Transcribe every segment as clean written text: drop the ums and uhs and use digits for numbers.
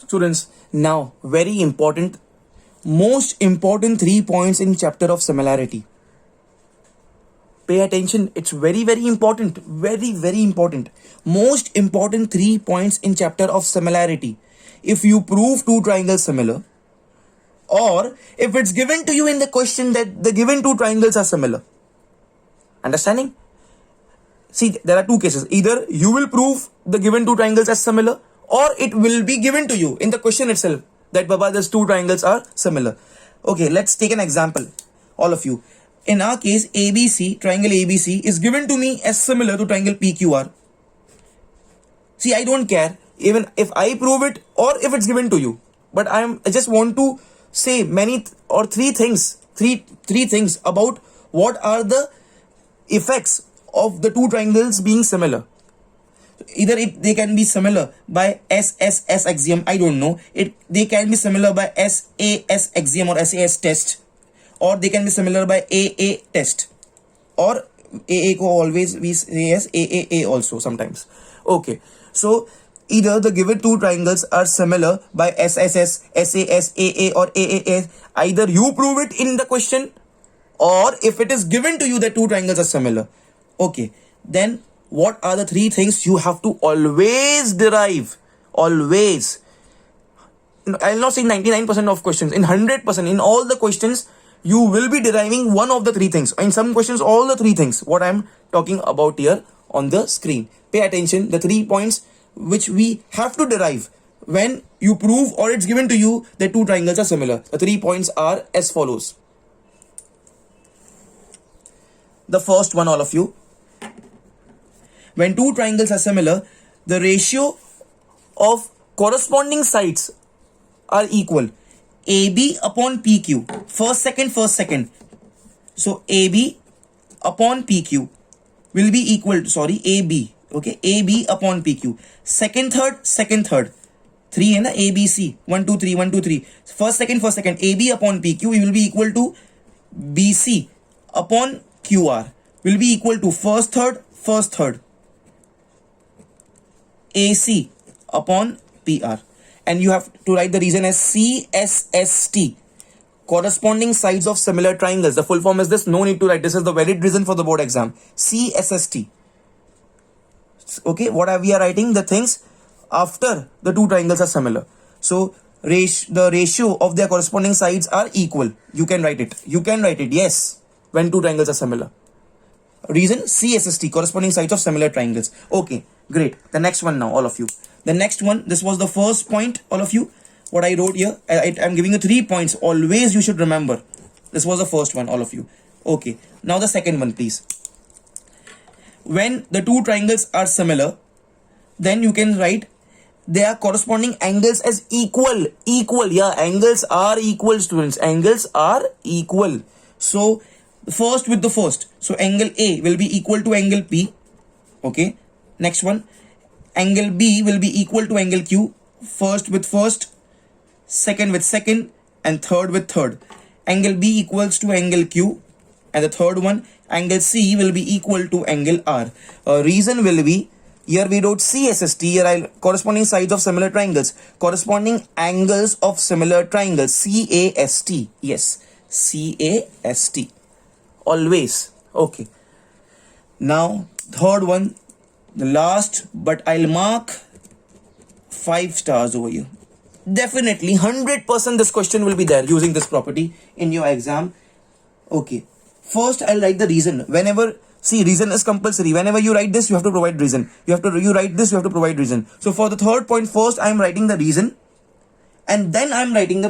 Students, now very important, most important 3 points in chapter of similarity. Pay attention, it's very important, very important. Most important 3 points in chapter of similarity. If you prove two triangles similar, or if it's given to you in the question that the given two triangles are similar. Understanding? See, there are two cases. Either you will prove the given two triangles as similar, or it will be given to you in the question itself that Baba, these two triangles are similar. Okay, let's take an example, all of you. In our case, ABC, triangle ABC is given to me as similar to triangle PQR. See, I don't care even if I prove it or if it's given to you. But I just want to say three things about what are the effects of the two triangles being similar. Either they can be similar by SSS axiom, I don't know. They can be similar by SAS axiom or SAS test, or they can be similar by AA test, or AA ko always we say as AAA also sometimes. Okay, so either the given two triangles are similar by SSS, SAS, AA or AAA. Either you prove it in the question, or if it is given to you that two triangles are similar. Okay, then what are the three things you have to always derive? Always. I'll not say 99% of questions. In 100%, in all the questions, you will be deriving one of the three things. In some questions, all the three things. What I'm talking about here on the screen. Pay attention. The 3 points which we have to derive when you prove or it's given to you that two triangles are similar. The 3 points are as follows. The first one, all of you. When two triangles are similar, the ratio of corresponding sides are equal. AB upon PQ. First, second. So AB upon PQ will be equal to, AB. Okay, AB upon PQ. Second, third. 3 है ना, ABC. 1, 2, 3, 1, 2, 3. First, second. AB upon PQ will be equal to BC upon QR. Will be equal to first, third. AC upon PR. And you have to write the reason as CSST. Corresponding sides of similar triangles. The full form is this. No need to write. This is the valid reason for the board exam. CSST. Okay, what are we writing? The things after the two triangles are similar. So the ratio of their corresponding sides are equal. You can write it. Yes, when two triangles are similar. Reason CSST, corresponding sides of similar triangles. Okay, great. The next one now, all of you. The next one, this was the first point, all of you. What I wrote here, I'm giving you 3 points. Always you should remember. This was the first one, all of you. Okay, now the second one, please. When the two triangles are similar, then you can write their corresponding angles as equal. Yeah, angles are equal, students. Angles are equal. So first with the first. So angle A will be equal to angle P. Okay. Next one. Angle B will be equal to angle Q. First with first, second with second, and third with third. Angle B equals to angle Q. And the third one, angle C will be equal to angle R. Reason will be, here we wrote CSST, here corresponding sides of similar triangles. Corresponding angles of similar triangles. CAST. Yes, CAST. Always. Okay. Now, third one, the last, but I'll mark 5 stars over here. Definitely, 100% this question will be there using this property in your exam. Okay. First, I'll write the reason. Whenever, see, reason is compulsory. Whenever you write this, you have to provide reason. You write this, you have to provide reason. So for the third point, first I'm writing the reason, and then I'm writing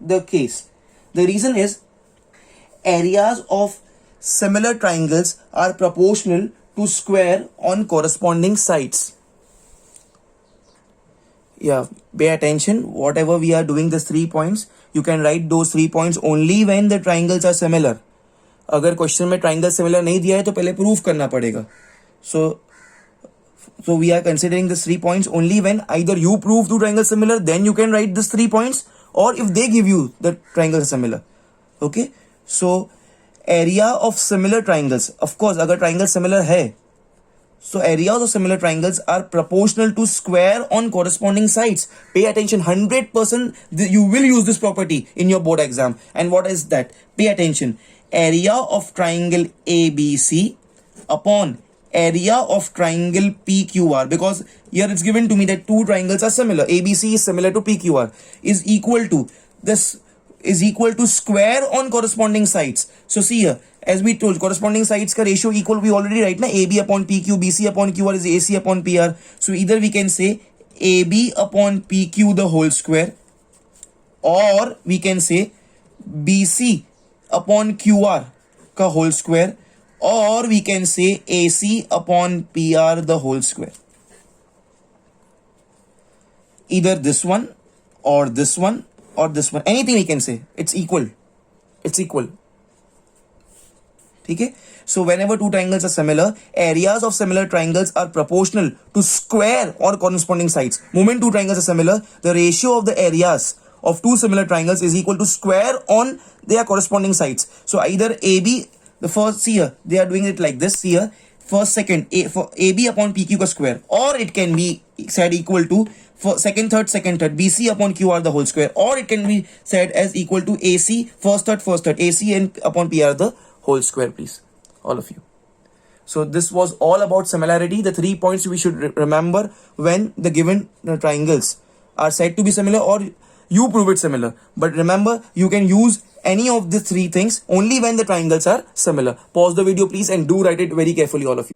the case. The reason is areas of similar triangles are proportional to square on corresponding sides. Yeah, pay attention. Whatever we are doing, these 3 points, you can write those 3 points only when the triangles are similar. अगर question में triangle similar नहीं दिया है तो पहले proof करना पड़ेगा. So we are considering these 3 points only when either you prove two triangles similar, then you can write these 3 points, or if they give you the triangles are similar. Okay, so area of similar triangles, of course अगर triangle similar है, So areas of similar triangles are proportional to square on corresponding sides. Pay attention, 100% you will use this property in your board exam. And what is that? Pay attention. Area of triangle ABC upon area of triangle PQR, because here it's given to me that two triangles are similar. ABC is similar to PQR, is equal to this, is equal to square on corresponding sides. So see here, as we told, corresponding sides ka ratio equal we already write na, AB upon PQ, BC upon QR is AC upon PR. So either we can say AB upon PQ the whole square, or we can say BC upon QR ka whole square, or we can say AC upon PR the whole square. Either this one or this one or this one, anything we can say, it's equal. It's equal. Okay? So whenever two triangles are similar, areas of similar triangles are proportional to square or corresponding sides. Moment two triangles are similar, the ratio of the areas of two similar triangles is equal to square on their corresponding sides. So either AB, the first, see here, they are doing it like this, see here, first second, for AB upon PQ ka square, or it can be said equal to for second third BC upon QR the whole square, or it can be said as equal to AC first third AC and upon PR the whole square, please, all of you. So this was all about similarity, the 3 points we should remember when the given triangles are said to be similar or you prove it similar. But remember, you can use any of the three things only when the triangles are similar. Pause the video please and do write it very carefully, all of you.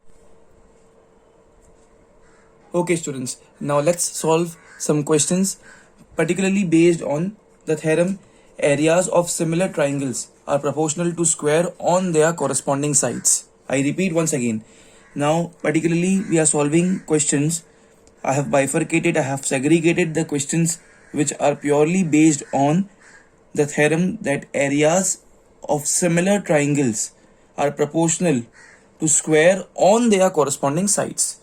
Okay students, now let's solve some questions particularly based on the theorem areas of similar triangles are proportional to square on their corresponding sides. I repeat once again. Now particularly we are solving questions. I have bifurcated, I have segregated the questions which are purely based on the theorem that areas of similar triangles are proportional to square on their corresponding sides.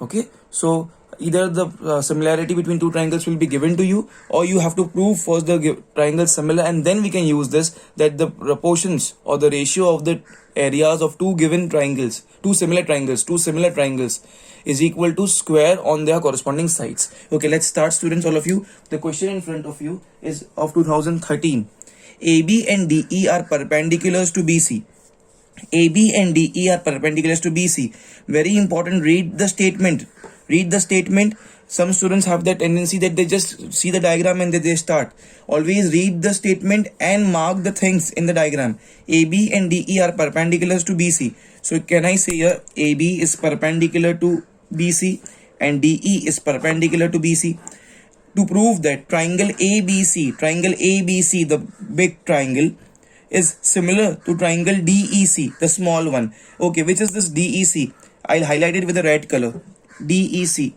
Okay, so either the similarity between two triangles will be given to you, or you have to prove first the triangle similar, and then we can use this, that the proportions or the ratio of the areas of two given triangles, two similar triangles is equal to square on their corresponding sides. Okay, let's start students, all of you. The question in front of you is of 2013. AB and DE are perpendiculars to BC. AB and DE are perpendiculars to BC. Very important, read the statement. Read the statement. Some students have that tendency that they just see the diagram and they start. Always read the statement and mark the things in the diagram. AB and DE are perpendiculars to BC. So can I say here AB is perpendicular to BC and DE is perpendicular to BC? To prove that triangle ABC, the big triangle, is similar to triangle DEC, the small one. Okay, which is this DEC? I'll highlight it with a red color. DEC.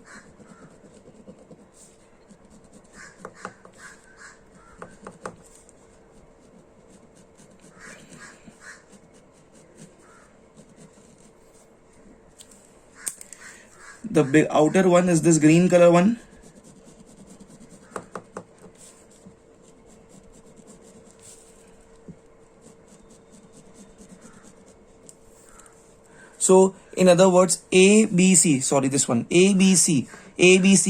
The big outer one is this green color one. So in other words, ABC, sorry, this one, ABC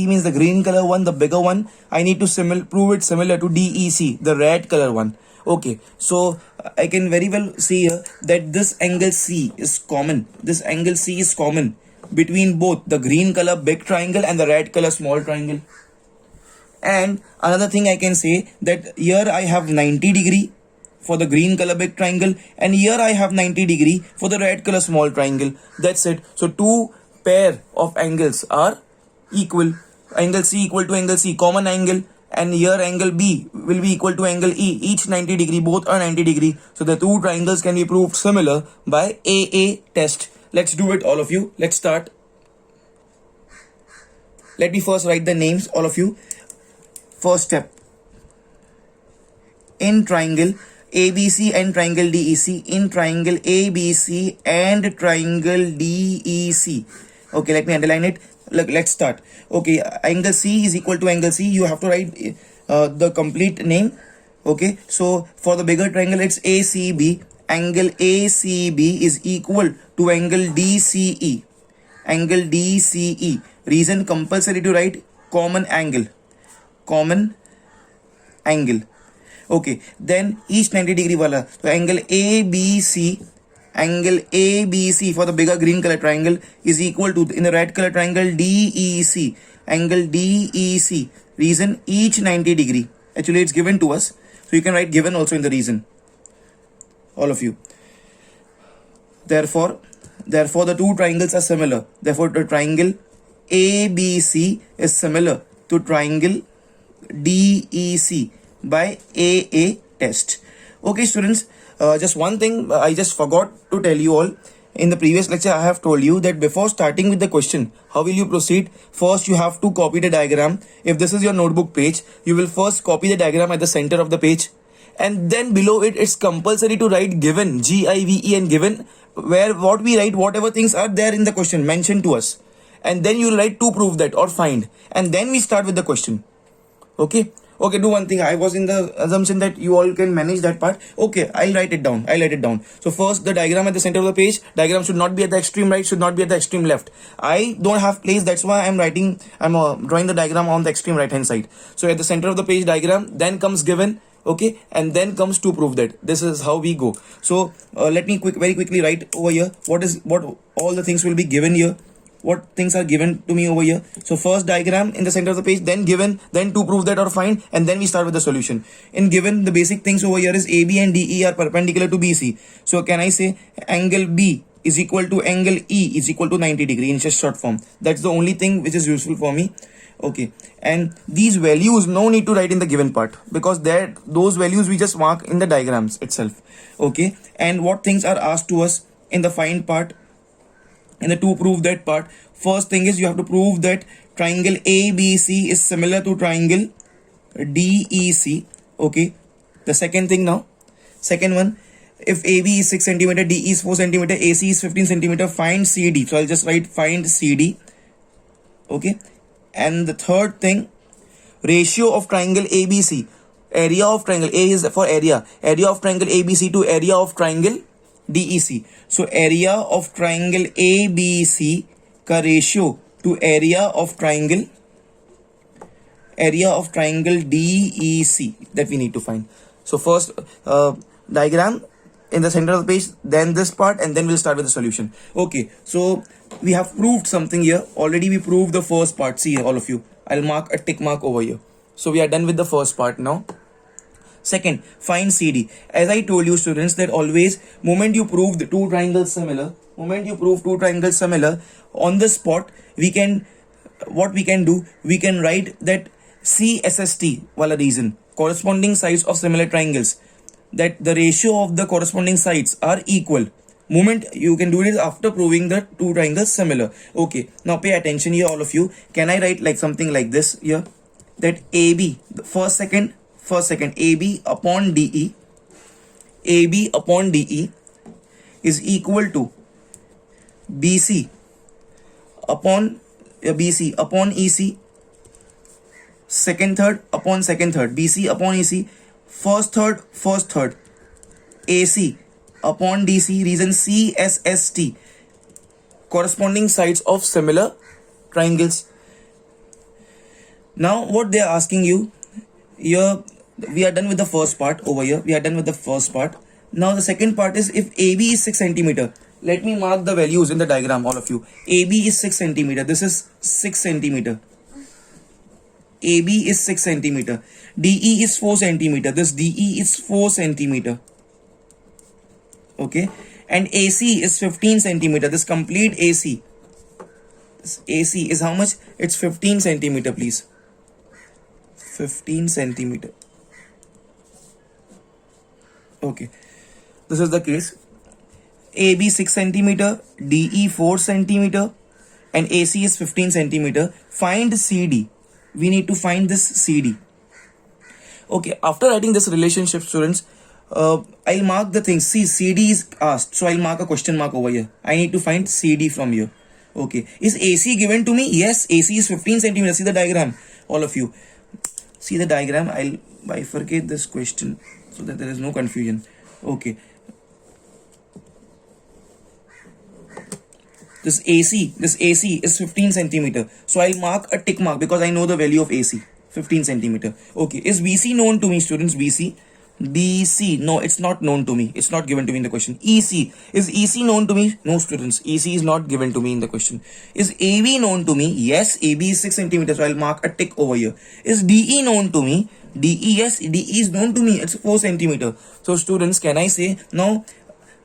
means the green color one, the bigger one. I need to prove it similar to DEC, the red color one. Okay, so I can very well see here that this angle C is common. This angle C is common between both the green color big triangle and the red color small triangle. And another thing I can say that here I have 90 degree for the green color big triangle, and here I have 90 degree for the red color small triangle. That's it. So two pair of angles are equal. Angle C equal to angle C, common angle, and here angle B will be equal to angle E, each 90 degree, both are 90 degree. So the two triangles can be proved similar by AA test. Let's do it, all of you. Let's start. Let me first write the names, all of you. First step. In triangle ABC and triangle DEC, in triangle ABC and triangle DEC. Okay, let me underline it. Look, let's start. Okay, angle C is equal to angle C. You have to write the complete name. Okay, so for the bigger triangle, it's ACB. Angle ACB is equal to angle DCE. angle DCE. Reason compulsory to write common angle. Common angle. Okay, then each 90 degree wala. So angle ABC, angle ABC for the bigger green color triangle is equal to, in the red color triangle, DEC. Angle DEC. Reason each 90 degree. Actually, it's given to us. So you can write given also in the reason. All of you. Therefore, the two triangles are similar. Therefore, the triangle ABC is similar to triangle DEC by AA test. Okay, students, just one thing I just forgot to tell you all. In the previous lecture, I have told you that before starting with the question, how will you proceed? First, you have to copy the diagram. If this is your notebook page, you will first copy the diagram at the center of the page. And then below it, it's compulsory to write given, G-I-V-E, and given, where what we write, whatever things are there in the question mentioned to us. And then you write to prove that or find. And then we start with the question. Okay. Okay, do one thing. I was in the assumption that you all can manage that part. Okay, I'll write it down. So first, the diagram at the center of the page. Diagram should not be at the extreme right, should not be at the extreme left. I don't have place. That's why I'm drawing the diagram on the extreme right hand side. So at the center of the page diagram, then comes given. Okay, and then comes to prove that. This is how we go. So let me very quickly write over here what all the things will be given here. What things are given to me over here. So first diagram in the center of the page, then given, then to prove that or find, and then we start with the solution. In given, the basic things over here is AB and DE are perpendicular to BC. So can I say angle B is equal to angle E is equal to 90 degree in just short form. That's the only thing which is useful for me. Okay, and these values no need to write in the given part, because those values we just mark in the diagrams itself. Okay, and what things are asked to us in the find part, in the to prove that part. First thing is you have to prove that triangle ABC is similar to triangle DEC. Okay, the second thing now, second one, if AB is 6 cm, DE is 4 cm, AC is 15 cm, find CD. So I'll just write find CD. Okay, and the third thing, ratio of triangle ABC, area of triangle, A is for area of triangle ABC to area of triangle DEC. So area of triangle ABC का ratio to area of triangle DEC that we need to find. So first diagram in the center of the page, then this part, and then we'll start with the solution. Okay, so we have proved something here. Already we proved the first part. See all of you, I'll mark a tick mark over here. So we are done with the first part now. Second, find CD. As I told you, students, that always moment you prove the two triangles similar, on the spot, we can write that CSST wala reason, corresponding sides of similar triangles, that the ratio of the corresponding sides are equal. Moment you can do it after proving the two triangles similar. Okay, now pay attention here, all of you. Can I write like something like this here, that AB, the first second AB upon DE is equal to BC upon EC, second third upon second third, BC upon EC, first third, AC upon DC. Reason CSST, corresponding sides of similar triangles. Now what they are asking you here, we are done with the first part over here. Now the second part is, if AB is 6 cm, let me mark the values in the diagram, all of you. AB is 6 cm. This is 6 cm. AB is 6 cm. DE is 4 cm. This DE is 4 cm. Okay, and AC is 15 cm. This complete AC. This AC is how much? It's 15 cm, please. 15 cm. Okay, this is the case. AB 6 cm, DE 4 cm, and AC is 15 cm. Find CD. We need to find this CD. Okay, after writing this relationship, students, I'll mark the things. See, CD is asked, so I'll mark a question mark over here. I need to find CD from here. Okay, is AC given to me? Yes, AC is 15 cm. See the diagram, all of you. See the diagram. I'll bifurcate this question so that there is no confusion. Okay, this AC is 15 centimeter. So I'll mark a tick mark because I know the value of AC, 15 centimeter. Okay, is BC known to me, students? BC, no, it's not known to me. It's not given to me in the question. EC, is EC known to me? No, students, EC is not given to me in the question. Is AB known to me? Yes, AB is 6 centimeters, so I'll mark a tick over here. Is DE known to me? DE, yes, DE is known to me. It's 4 centimeter. So students, can I say now?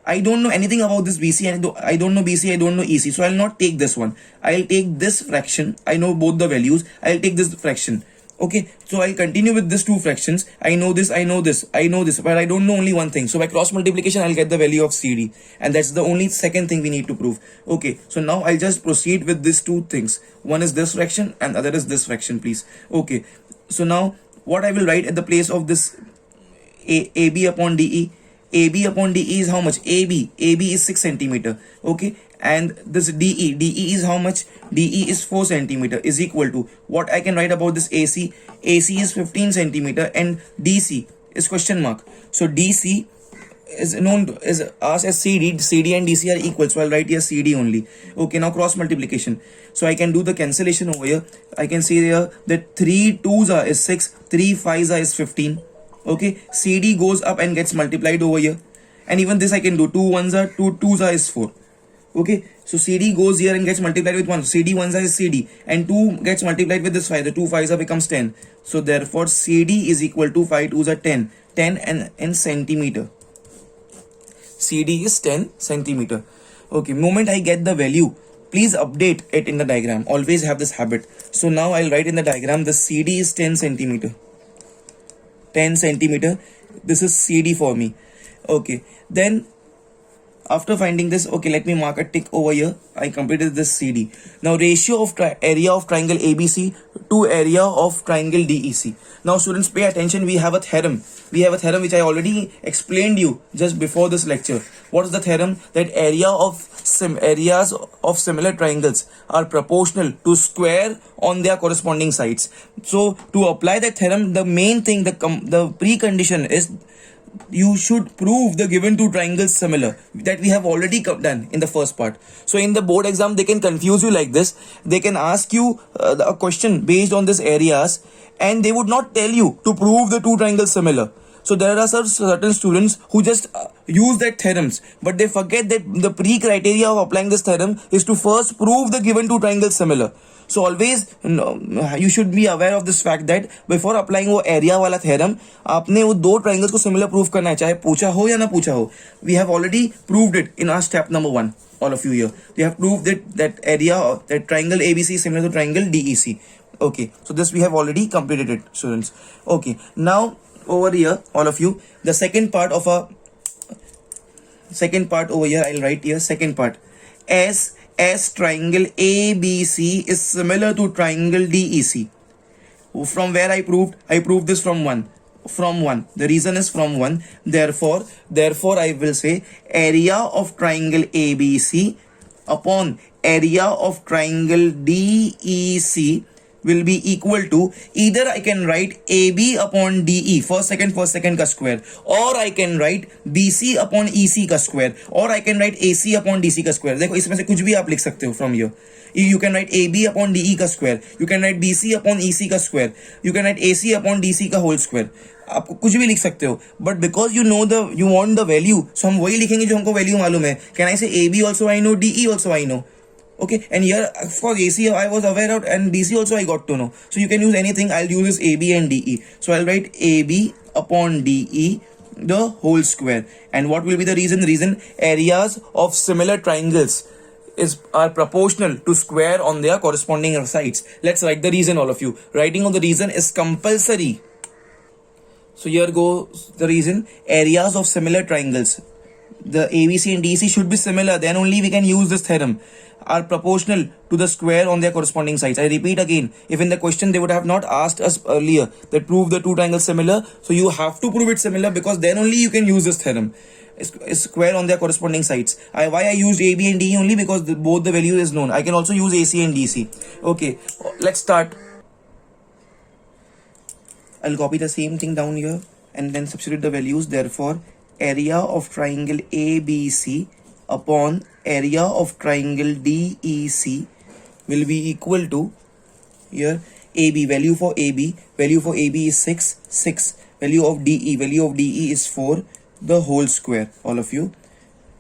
I don't know anything about this BC, and I don't know BC, I don't know EC, so I'll not take this one. I'll take this fraction. I know both the values. I'll take this fraction. Okay, so I'll continue with these two fractions. I know this, but I don't know only one thing. So by cross multiplication, I'll get the value of CD, and that's the only second thing we need to prove. Okay, so now I'll just proceed with these two things. One is this fraction, and other is this fraction, please. Okay, so now what I will write at the place of this AB upon DE. AB upon DE is how much? AB is 6 centimeter. Okay, and this DE is how much? DE is 4 centimeter, is equal to what I can write about this AC. AC is 15 centimeter and DC is question mark. So DC is known to, is asked as CD. CD and DC are equal, so I'll write here CD only. Okay, now cross multiplication. So I can do the cancellation over here. I can see here that 3 2s are is 6, 3 5s are is 15. Okay, CD goes up and gets multiplied over here, and even this I can do. 2 1s are 2 2s are is 4. Okay, so CD goes here and gets multiplied with 1. CD 1s are is CD, and 2 gets multiplied with this 5. The 2 5s are becomes 10. So therefore CD is equal to 5 2s are 10. 10 and in centimeter. CD is 10 centimeter. Okay, moment I get the value, please update it in the diagram. Always have this habit. So now I'll write in the diagram the CD is 10 centimeter. 10 centimeter. This is CD for me. Okay, then after finding this, okay, let me mark a tick over here. I completed this CD. Now ratio of area of triangle ABC to area of triangle DEC. Now students, pay attention. We have a theorem. Which I already explained you just before this lecture. What is the theorem? That areas of similar triangles are proportional to square on their corresponding sides. So to apply that theorem, the main thing, the precondition is you should prove the given two triangles similar, that we have already done in the first part. So in the board exam, they can confuse you like this. They can ask you a question based on these areas, and they would not tell you to prove the two triangles similar. So there are certain students who just use that theorems, but they forget that the pre-criteria of applying this theorem is to first prove the given two triangles similar. So always you should be aware of this fact that before applying वो area वाला theorem, आपने वो दो triangles को similar prove करना है, चाहे पूछा हो या ना पूछा हो. We have already proved it in our step number 1. All of you here, we have proved that area, that triangle ABC is similar to triangle DEC. Okay, so this we have already completed it, students. Okay, now over here, all of you, the second part over here, I'll write here second part. As triangle ABC is similar to triangle DEC. From where I proved this from 1. The reason is from 1. Therefore I will say area of triangle ABC upon area of triangle DEC will be equal to, either I can write AB upon DE, first second का square, or I can write BC upon EC का square, or I can write AC upon DC का square. देखो इसमें से कुछ भी आप लिख सकते हो from here. You can write AB upon DE का square, you can write BC upon EC का square, you can write AC upon DC का whole square. आपको कुछ भी लिख सकते हो, but because you want the value, so हम वही लिखेंगे जो हमको value मालूम है. Can I say AB also I know, DE also I know? Okay, and here for AC I was aware of, and DC also I got to know. So you can use anything. I'll use this AB and DE. So I'll write AB upon DE the whole square. And what will be the reason? Reason, areas of similar triangles are proportional to square on their corresponding sides. Let's write the reason, all of you. Writing of the reason is compulsory. So here goes the reason. Areas of similar triangles, the ABC and DEC should be similar, then only we can use this theorem, are proportional to the square on their corresponding sides. I repeat again, if in the question they would have not asked us earlier that prove the two triangles similar, so you have to prove it similar, because then only you can use this theorem. Square on their corresponding sides. Why I used AB and DE only? Because both the value is known. I can also use AC and DC. Okay, let's start. I'll copy the same thing down here and then substitute the values. Therefore, area of triangle ABC upon area of triangle DEC will be equal to, here AB, value for AB is 6, value of DE is 4, the whole square, all of you.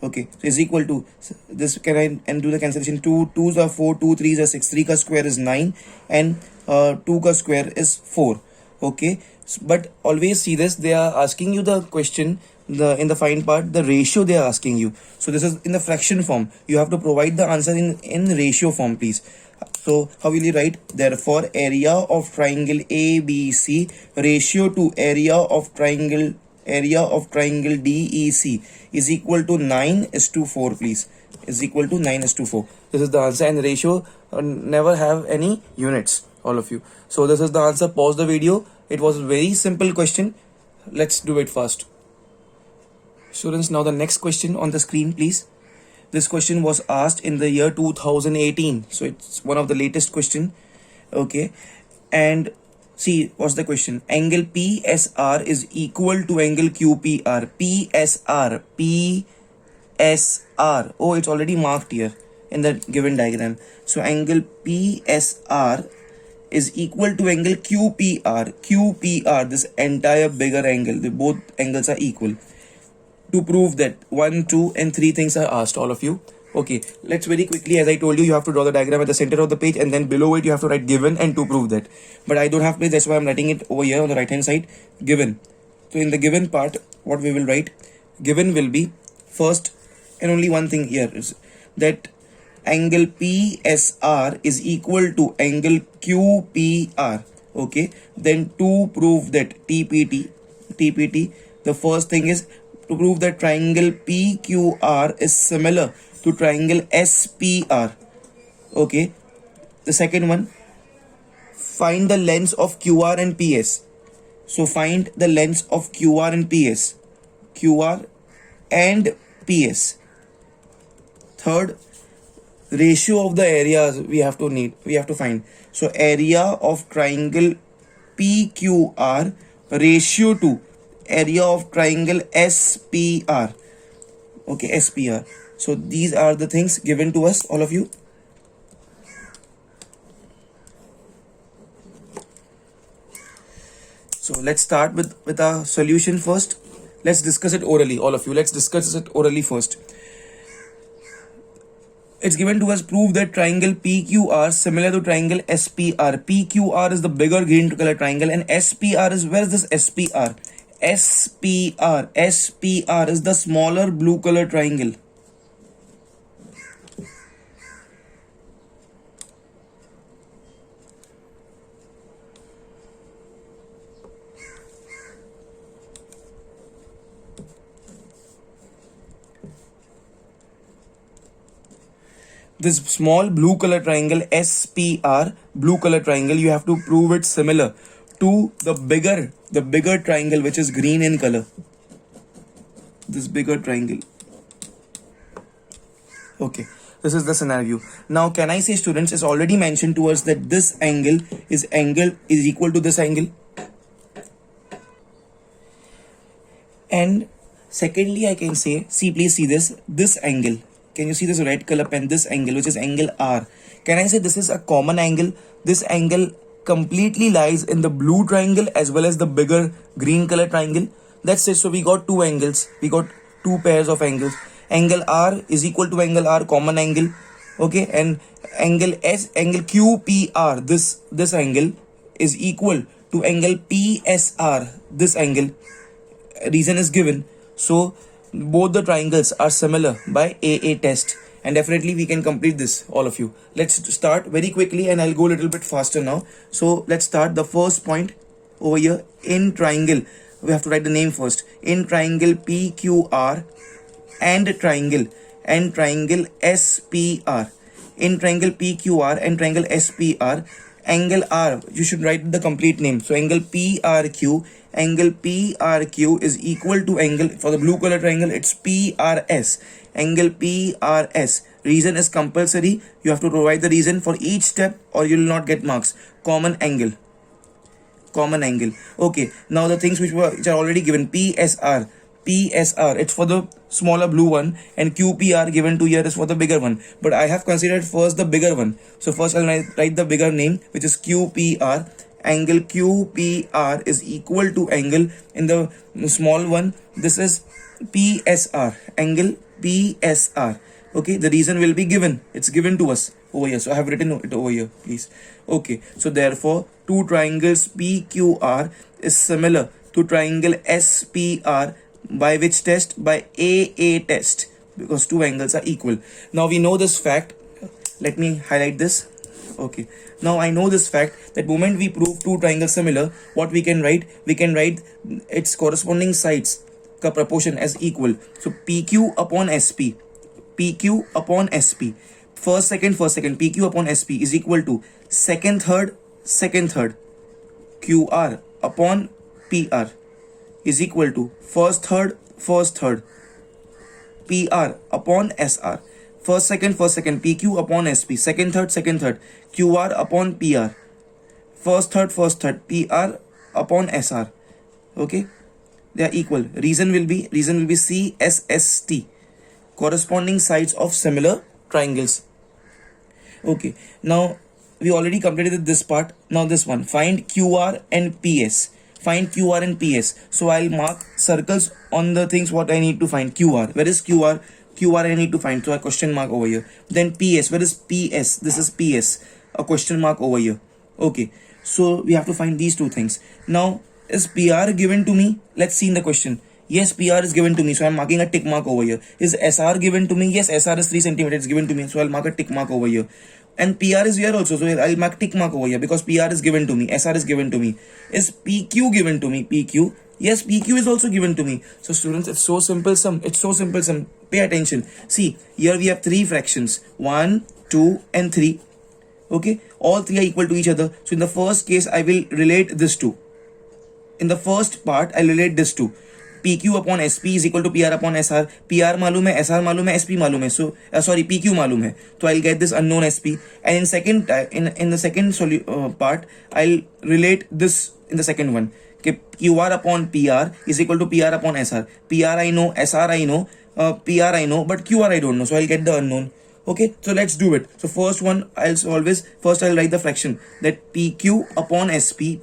Okay, so is equal to this. Can I and do the cancellation? 2 2s are 4, 2 3s are 6, 3 ka square is 9, and 2 ka square is 4. Okay, but always see this, they are asking you the question, in the find part, the ratio they are asking you. So this is in the fraction form. You have to provide the answer in ratio form, please. So how will you write? Therefore, area of triangle ABC ratio to area of triangle DEC is equal to 9:4, please. Is equal to 9:4. This is the answer, and ratio never have any units, all of you. So this is the answer. Pause the video. It was a very simple question. Let's do it fast. Students, now the next question on the screen, please. This question was asked in the year 2018. So it's one of the latest question. Okay. And see, what's the question? Angle PSR is equal to angle QPR. PSR. Oh, it's already marked here in the given diagram. So angle PSR is equal to angle QPR. This entire bigger angle. Both angles are equal. To prove that 1, 2 and 3 things are asked, all of you. Okay, let's very quickly, as I told you, you have to draw the diagram at the center of the page, and then below it you have to write given and to prove that. But I don't have place, that's why I'm writing it over here on the right hand side, given. So in the given part, what we will write, given will be first and only one thing here is that angle PSR is equal to angle QPR. Okay, then to prove that TPT, the first thing is to prove that triangle PQR is similar to triangle SPR. Okay, the second one, find the lengths of QR and PS. So find the lengths of QR and PS. Third, ratio of the areas we have to find. So area of triangle PQR ratio to area of triangle SPR. Okay, SPR. So these are the things given to us, all of you. So let's start with our solution first. Let's discuss it orally, all of you. Let's discuss it orally first. It's given to us, prove that triangle PQR similar to triangle SPR. PQR is the bigger green color triangle, and SPR is, where is this SPR? SPR is the smaller blue color triangle. This small blue color triangle SPR, blue color triangle, you have to prove it similar to the bigger triangle which is green in color. This bigger triangle. Okay, this is the scenario. Now can I say, students, it's already mentioned to us that this angle is equal to this angle. And secondly, I can say, please see this angle. Can you see this red color pen? This angle, which is angle R. Can I say this is a common angle? This angle completely lies in the blue triangle as well as the bigger green color triangle. That's it. So we got two angles. We got two pairs of angles. Angle R is equal to angle R, common angle. Okay, and angle QPR, this angle is equal to angle PSR, this angle. Reason is given. So both the triangles are similar by AA test, and definitely we can complete this, all of you. Let's start very quickly, and I'll go a little bit faster now. So let's start the first point over here. In triangle, we have to write the name first. In triangle PQR and triangle SPR. In triangle PQR and triangle SPR, angle R, you should write the complete name. So angle PRQ is equal to angle, for the blue color triangle it's PRS. Angle PRS. Reason is compulsory. You have to provide the reason for each step or you will not get marks. Common angle. Okay, now the things which are already given. PSR. PSR, it's for the smaller blue one, and QPR given to here is for the bigger one. But I have considered first the bigger one. So first I'll write the bigger name, which is QPR. Angle QPR is equal to angle in the small one. This is PSR, angle PSR. Okay, the reason will be given. It's given to us over here. So I have written it over here, please. Okay, so therefore, two triangles PQR is similar to triangle SPR by which test? By AA test, because two angles are equal. Now we know this fact. Let me highlight this. Okay, now I know this fact that moment we prove two triangles similar, what we can write? We can write its corresponding sides का proportion as equal. So PQ upon SP, PQ upon SP, first second, PQ upon SP is equal to second third, QR upon PR is equal to first third, PR upon SR. First second, PQ upon SP, second third, QR upon PR, first third, PR upon SR. Okay, they are equal. Reason will be CSST, corresponding sides of similar triangles. Okay, now we already completed this part. Now this one, find QR and PS. Find QR and PS. So I'll mark circles on the things what I need to find. QR, where is QR? QR I need to find, so a question mark over here. Then PS, where is PS? This is PS, a question mark over here. Okay, so we have to find these two things. Now, is PR given to me? Let's see in the question. Yes, PR is given to me, so I'm marking a tick mark over here. Is SR given to me? Yes, SR is 3 centimeters given to me, so I'll mark a tick mark over here. And PR is here also, so I'll mark tick mark over here because PR is given to me, SR is given to me. Is PQ given to me? PQ. Yes, PQ is also given to me. So students, it's so simple sum. It's so simple sum. Pay attention. See, here we have three fractions. 1, 2 and 3. Okay, all three are equal to each other. So in the first case, I will relate this two. In the first part, I'll relate this two. PQ upon SP is equal to PR upon SR. PR मालूम है, SR मालूम है, SP मालूम है. So sorry, PQ मालूम है. So I'll get this unknown SP. And in the second part, I'll relate this in the second one. Okay, QR upon PR is equal to PR upon SR. PR I know, SR I know, PR I know, but QR I don't know. So I'll get the unknown. Okay, so let's do it. So first one, I'll write the fraction that PQ upon SP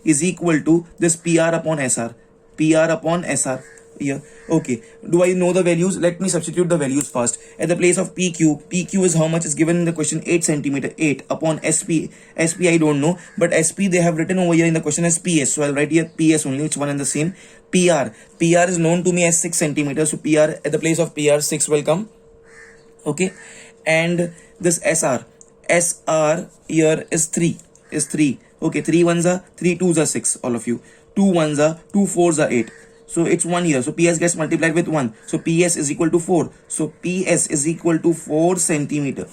is equal to this PR upon SR. PR upon SR here. Okay, do I know the values? Let me substitute the values first. At the place of PQ is how much is given in the question? 8 centimeter. 8 upon SP I don't know, but SP they have written over here in the question as PS, so I'll write here PS only. It's one and the same. PR is known to me as 6 centimeters, so PR at the place of PR 6 will come. Okay, and this SR here is 3. Okay, 3 ones are 3 twos are 6, all of you. 2 ones are 2 fours are 8. So it's 1 here. So PS gets multiplied with 1. So PS is equal to 4. So PS is equal to 4 centimeter.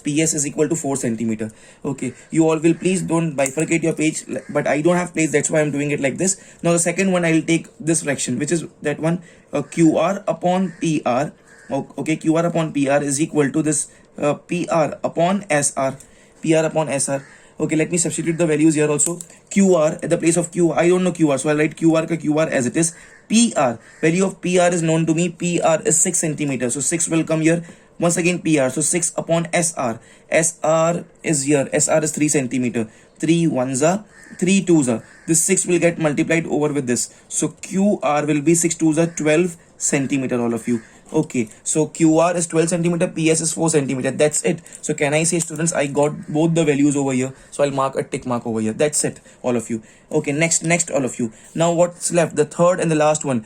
PS is equal to 4 centimeter. Okay, you all will please don't bifurcate your page, but I don't have place, that's why I'm doing it like this. Now the second one, I will take this fraction, which is that one, QR upon PR. Okay, QR upon PR is equal to this PR upon SR. PR upon SR. Okay, let me substitute the values here also. QR at the place of Q, I don't know QR, so I'll write QR as it is. PR, value of PR is known to me. PR is 6 centimeters, so 6 will come here. Once again PR, so 6 upon SR. SR is here. SR is 3 centimeter. 3 ones are 3 twos are. This 6 will get multiplied over with this. So QR will be 6 twos are 12 centimeter, all of you. Okay, so QR is 12 centimeter, PS is 4 centimeter. That's it. So can I say, students, I got both the values over here. So I'll mark a tick mark over here. That's it, all of you. Okay, next all of you. Now what's left? The third and the last one.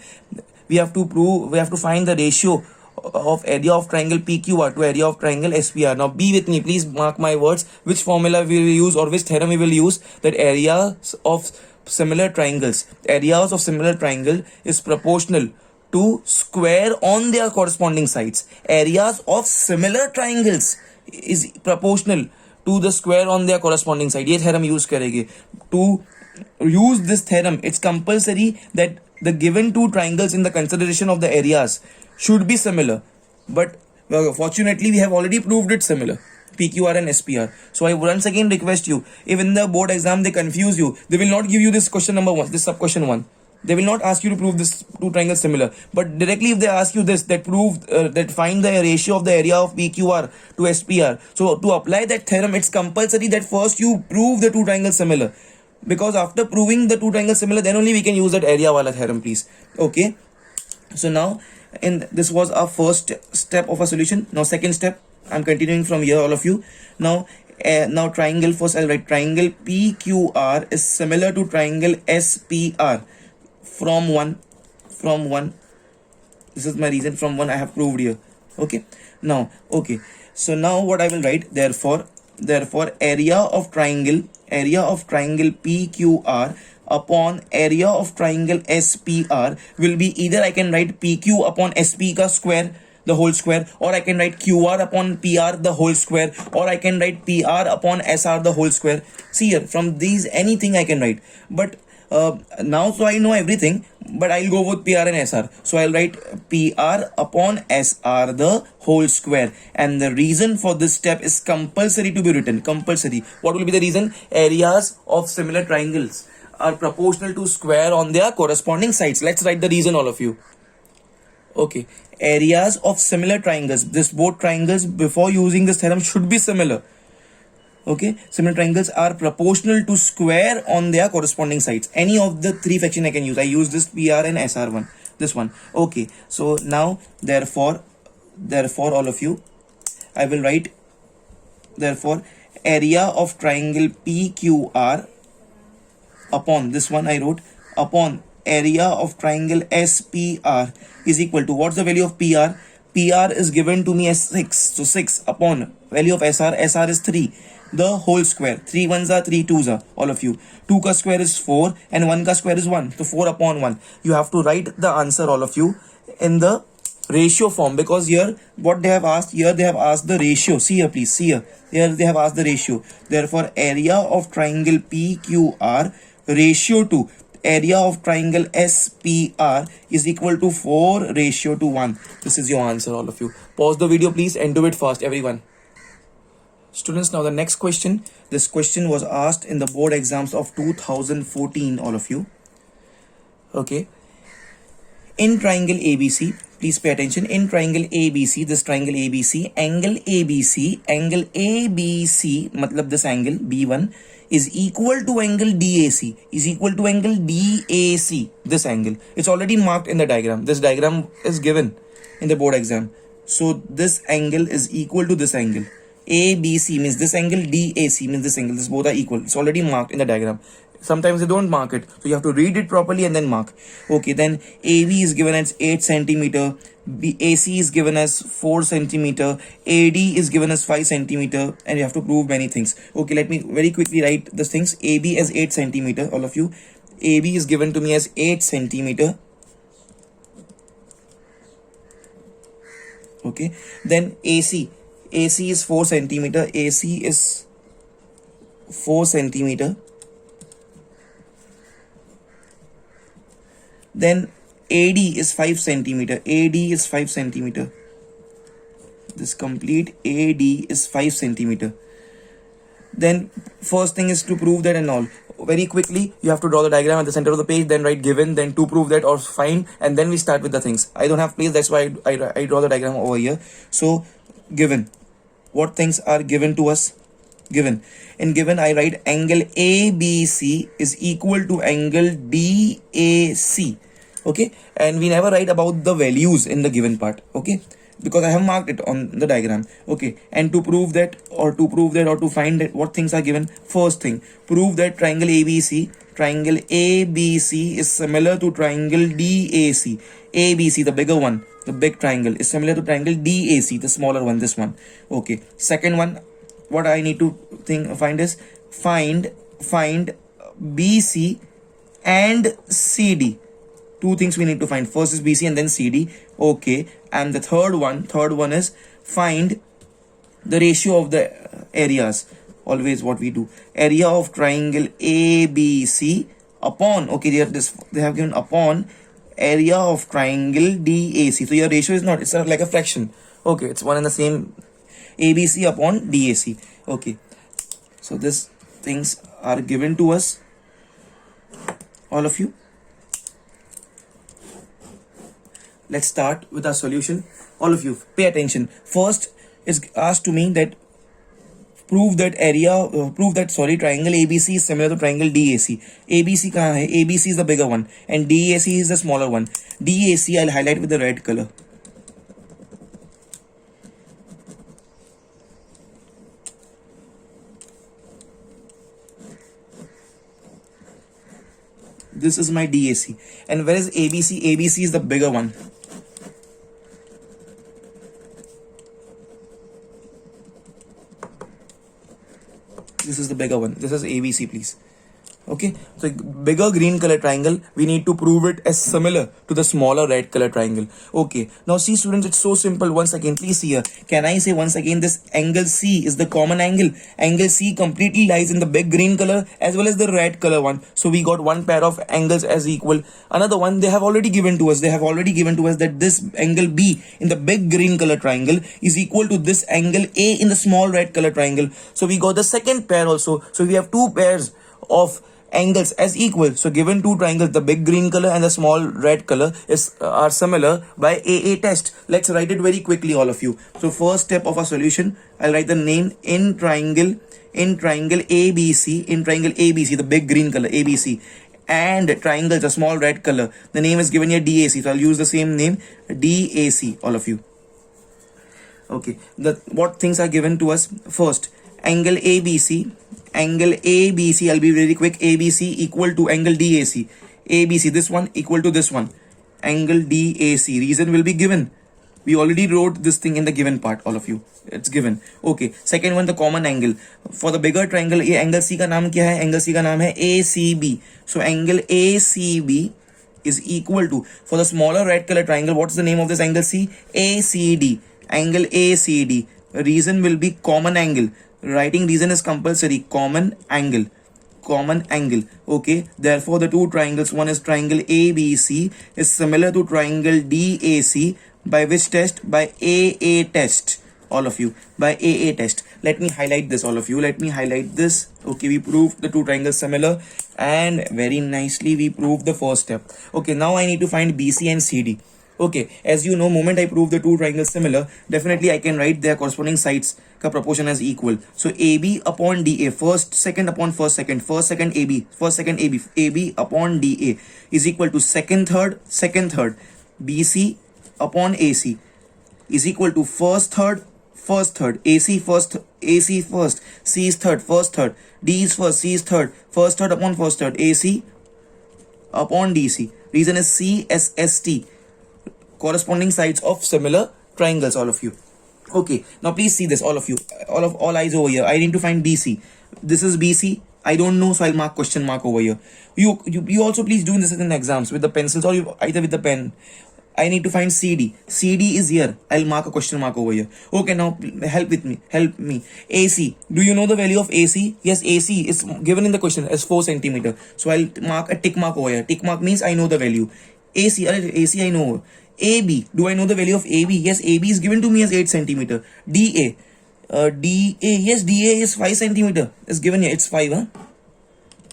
We have to find the ratio of area of triangle PQR to area of triangle SPR. Now be with me, please mark my words. Which formula we will use or which theorem we will use? That areas of similar triangles is proportional to square on their corresponding sides. Areas of similar triangles is proportional to the square on their corresponding side. ये theorem use करेंगे. To use this theorem, it's compulsory that the given two triangles in the consideration of the areas should be similar. But fortunately, we have already proved it similar. PQR and SPR. So I once again request you, if in the board exam they confuse you, they will not give you this question number 1, this sub question 1. They will not ask you to prove this two triangles similar, but directly if they ask you this, that find the ratio of the area of PQR to SPR. So to apply that theorem, it's compulsory that first you prove the two triangles similar, because after proving the two triangles similar, then only we can use that area wala theorem, please. Okay, so now this was our first step of a solution. Now second step, I'm continuing from here, all of you. Now triangle, first I'll write triangle PQR is similar to triangle SPR from 1. This is my reason, from 1 I have proved here. Okay, now so now what I will write, therefore area of triangle PQR upon area of triangle SPR will be either I can write PQ upon SP ka square, the whole square, or I can write QR upon PR the whole square, or I can write PR upon SR the whole square. See here, from these anything I can write, but now so I know everything, but I'll go with PR and SR. So I'll write PR upon SR the whole square, and the reason for this step is compulsory to be written. Compulsory. What will be the reason? Areas of similar triangles are proportional to square on their corresponding sides. Let's write the reason, all of you. Okay, areas of similar triangles. This both triangles before using this theorem should be similar. Okay, similar triangles are proportional to square on their corresponding sides. Any of the three fraction I can use. I use this PR and SR one. This one. Okay, so now therefore all of you, I will write therefore area of triangle PQR upon this one I wrote upon area of triangle SPR is equal to, what's the value of PR? PR is given to me as 6. So 6 upon value of SR. SR is 3. The whole square. 3 ones are 3 twos are, all of you. 2 ka square is 4 and 1 ka square is 1. So 4 upon 1. You have to write the answer, all of you, in the ratio form, because here what they have asked, here they have asked the ratio. See here, please. See here. Here they have asked the ratio. Therefore area of triangle PQR ratio to area of triangle SPR is equal to 4 ratio to 1. This is your answer, all of you. Pause the video please and do it fast, everyone. Students, now the next question. This question was asked in the board exams of 2014, all of you. Okay. In triangle ABC, please pay attention. In triangle ABC, this triangle ABC, angle ABC, matlab this angle B1 is equal to angle DAC, this angle. It's already marked in the diagram. This diagram is given in the board exam. So this angle is equal to this angle. ABC means this angle, DAC means this angle. This both are equal. It's already marked in the diagram. Sometimes they don't mark it, so you have to read it properly and then mark. Okay, then AB is given as 8 centimeter, AC is given as 4 centimeter, AD is given as 5 centimeter, and you have to prove many things. Okay, let me very quickly write these things. AB as 8 centimeter, all of you. AB is given to me as 8 centimeter. Okay, then AC is 4 centimeter. AC is 4 centimeter. Then AD is 5 centimeter. AD is 5 centimeter. This complete AD is 5 centimeter. Then first thing is to prove that and all. Very quickly, you have to draw the diagram at the center of the page, then write given, then to prove that or find, and then we start with the things. I don't have place, that's why I draw the diagram over here. So given. What things are given to us? Given. In given, I write angle ABC is equal to angle DAC. Okay, and we never write about the values in the given part. Okay, because I have marked it on the diagram. Okay, and to prove that or to find that what things are given, first thing, prove that triangle ABC is similar to triangle DAC. ABC, the bigger one, the big triangle, is similar to triangle DAC, the smaller one, this one. Okay, second one, what I need to find is find BC and CD. Two things we need to find. First is BC and then CD. Okay, and the third one is find the ratio of the areas. Always what we do, area of triangle ABC upon, okay, they have given upon area of triangle DAC. So your ratio is not, it's like a fraction. Okay, it's one and the same, ABC upon DAC. Okay, so these things are given to us, all of you. let's start with our solution. All of you, pay attention. First is asked to me that prove that triangle ABC is similar to triangle DAC. ABC kahan hai? ABC is the bigger one and DAC is the smaller one. DAC I'll highlight with the red color. This is my DAC. And where is ABC? ABC is the bigger one. This is the bigger one. This is ABC, please. Okay, so bigger green color triangle, we need to prove it as similar to the smaller red color triangle. Okay, now see students, it's so simple. Once again, please see here. Can I say once again this angle C is the common angle? Angle C completely lies in the big green color as well as the red color one. So we got one pair of angles as equal. Another one they have already given to us. They have already given to us that this angle B in the big green color triangle is equal to this angle A in the small red color triangle. So we got the second pair also. So we have two pairs of angles as equal. So given two triangles, the big green color and the small red color are similar by AA test. Let's write it very quickly, all of you. So first step of our solution, I'll write the name in triangle ABC, the big green color ABC, and triangles, the small red color. The name is given here DAC. So I'll use the same name DAC, all of you. Okay, what things are given to us? First, angle ABC, I'll be very quick. ABC equal to angle DAC. ABC, this one equal to this one. Angle DAC. Reason will be given. We already wrote this thing in the given part, all of you. It's given. Okay. Second one, the common angle. For the bigger triangle, angle C का नाम क्या है? Angle C का नाम है ACB. So angle ACB is equal to, for the smaller red color triangle, what's the name of this angle C? ACD. Angle ACD. Reason will be common angle. Writing reason is compulsory. Common angle. Okay, therefore the two triangles, one is triangle ABC is similar to triangle DAC by which test? By AA test, all of you, by AA test. Let me highlight this, all of you. Let me highlight this. Okay, we proved the two triangles similar and very nicely we proved the first step. Okay, now I need to find BC and CD. Okay, as you know, moment I prove the two triangles similar, definitely I can write their corresponding sides ka proportion as equal. So AB upon DA, first second upon first second AB, AB upon DA is equal to second third, BC upon AC is equal to first third, AC first, C is third, first third, D is first, C is third upon first third, AC upon DC. Reason is CSST. Corresponding sides of similar triangles, all of you. Okay, now please see this, all of you. All eyes over here. I need to find BC. This is BC. I don't know, so I'll mark question mark over here. You also please do this in exams with the pencils or either with the pen. I need to find CD. CD is here. I'll mark a question mark over here. Okay, now help me. AC. Do you know the value of AC? Yes, AC is given in the question as 4 centimeter. So I'll mark a tick mark over here. Tick mark means I know the value. AC I know. AB, do I know the value of AB? Yes, AB is given to me as 8 centimeter. DA, yes, DA is 5 centimeter. It's given here. It's 5, huh?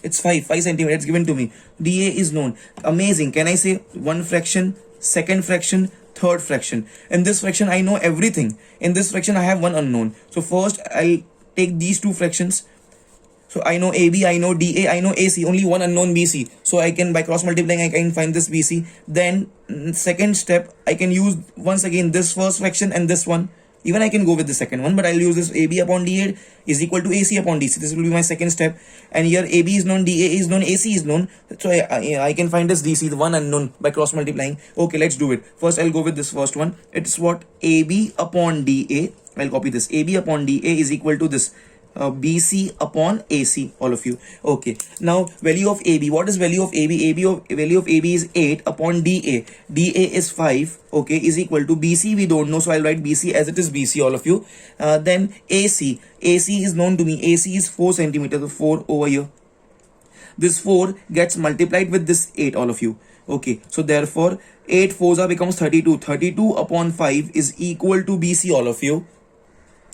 It's 5 centimeter. It's given to me. DA is known. Amazing. Can I say one fraction, second fraction, third fraction? In this fraction, I know everything. In this fraction, I have one unknown. So first, I'll take these two fractions. So I know AB, I know DA, I know AC, only one unknown BC. So I can, by cross multiplying, I can find this BC. Then second step, I can use once again this first fraction and this one. Even I can go with the second one, but I'll use this AB upon DA is equal to AC upon DC. This will be my second step. And here AB is known, DA is known, AC is known. So I can find this DC, the one unknown, by cross multiplying. Okay, let's do it. First, I'll go with this first one. It's what? AB upon DA. I'll copy this. AB upon DA is equal to this. BC upon AC, all of you. Okay, now value of AB. What is value of AB? Value of AB is 8 upon DA. DA is 5. Okay, is equal to BC. We don't know, so I'll write BC as it is BC, all of you. Then AC. AC is known to me. AC is 4 centimeters. So 4 over here. This 4 gets multiplied with this 8, all of you. Okay, so therefore 8 4s becomes 32. 32 upon 5 is equal to BC, all of you.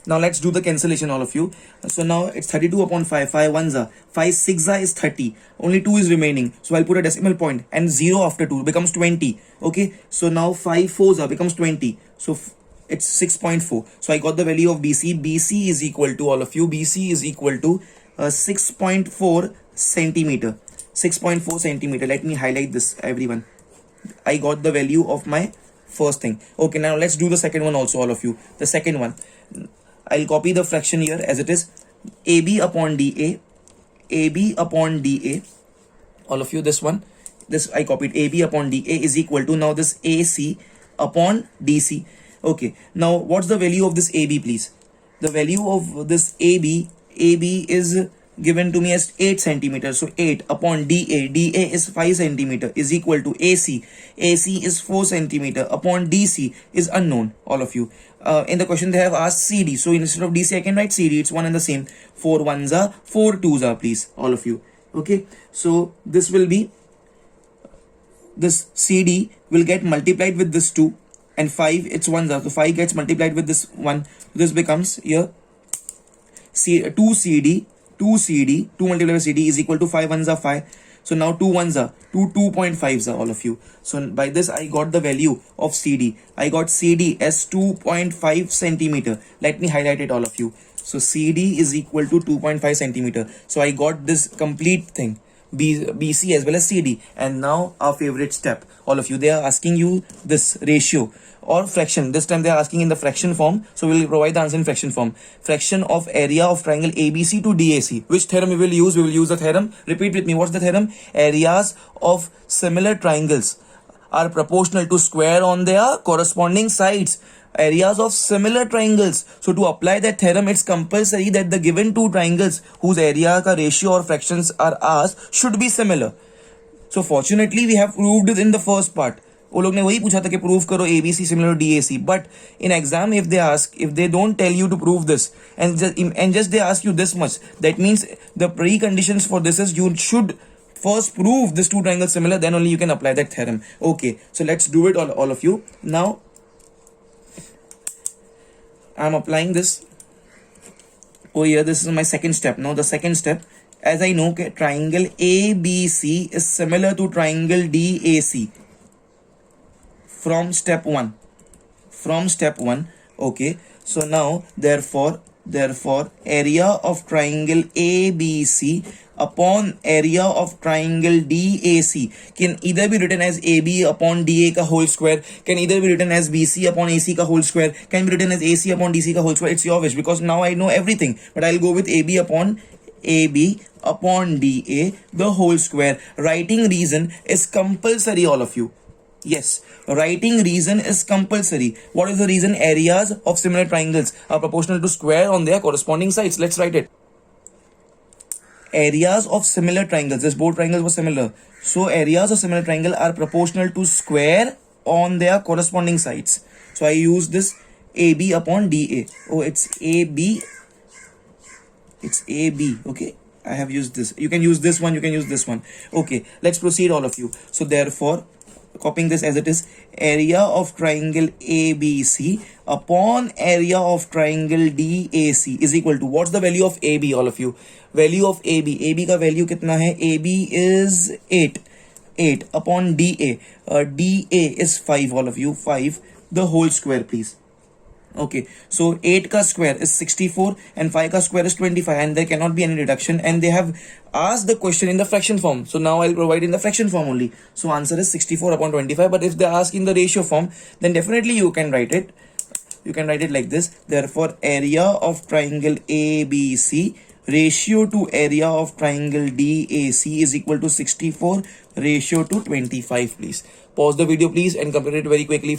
Now let's do the cancellation, all of you. So now it's 32 upon 5. 5 ones are 5 6 is 30. Only 2 is remaining. So I'll put a decimal point and 0 after 2 becomes 20. Okay. So now 5 fours are becomes 20. So it's 6.4. So I got the value of BC. BC is equal to, all of you, BC is equal to 6.4 centimeter. 6.4 centimeter. Let me highlight this, everyone. I got the value of my first thing. Okay, now let's do the second one also, all of you. The second one, I'll copy the fraction here as it is. AB upon DA. AB upon DA. All of you, this one. This I copied. AB upon DA is equal to now this AC upon DC. Okay, now what's the value of this AB, please? The value of this AB is given to me as 8 centimeters. So 8 upon DA, DA is 5 centimeter is equal to AC. AC is 4 centimeter upon DC is unknown, all of you. In the question they have asked CD. So instead of DC I can write CD. It's one and the same. 4 ones are, 4 twos are, please, all of you. Okay, so this will be, this CD will get multiplied with this 2 and 5, it's 1 so 5 gets multiplied with this 1. This becomes here 2 CD, 2 CD, 2 multiplied by CD is equal to 5 ones are 5. So now 2 ones are 2.5s are, all of you. So by this I got the value of CD. I got CD as 2.5 centimeter. Let me highlight it, all of you. So CD is equal to 2.5 centimeter. So I got this complete thing. BC as well as CD. And now our favorite step, all of you, they are asking you this ratio or fraction. This time they are asking in the fraction form, so we will provide the answer in fraction form. Fraction of area of triangle ABC to DAC. Which theorem we will use? We will use the theorem. Repeat with me. What's the theorem? Areas of similar triangles are proportional to square on their corresponding sides. Areas of similar triangles. So to apply that theorem, it's compulsory that the given two triangles whose area ka ratio or fractions are asked should be similar. So fortunately we have proved it in the first part. वो लोग ने वही पूछा था कि prove करो ABC similar to DAC. But in exam, if they don't tell you to prove this and just they ask you this much, that means the preconditions for this is you should first prove this two triangles similar, then only you can apply that theorem. Okay, so let's do it, all of you. Now I'm applying this. Oh yeah, this is my second step. Now the second step, as I know, triangle ABC is similar to triangle DAC from step 1. Okay, so now therefore area of triangle ABC upon area of triangle DAC can either be written as AB upon DA ka whole square, can either be written as BC upon AC ka whole square, can be written as AC upon DC ka whole square. It's your wish, because now I know everything, but I'll go with AB upon DA the whole square. Writing reason is compulsory, all of you. Yes, writing reason is compulsory. What is the reason? Areas of similar triangles are proportional to square on their corresponding sides. Let's write it. Areas of similar triangles. This both triangles were similar. So areas of similar triangle are proportional to square on their corresponding sides. So I use this AB upon DA. Oh, it's AB. It's AB. Okay. I have used this. You can use this one. You can use this one. Okay. Let's proceed, all of you. So therefore, copying this as it is, area of triangle ABC upon area of triangle DAC is equal to, what's the value of AB, all of you? Value of AB का value कितना है? AB is 8 upon DA. DA is 5, all of you, 5 the whole square, please. Okay, so 8 ka square is 64 and 5 ka square is 25, and there cannot be any reduction, and they have asked the question in the fraction form. So now I'll provide in the fraction form only. So answer is 64 upon 25. But if they ask in the ratio form, then definitely you can write it. You can write it like this. Therefore, area of triangle ABC ratio to area of triangle DAC is equal to 64 ratio to 25, please. Pause the video, please, and complete it very quickly.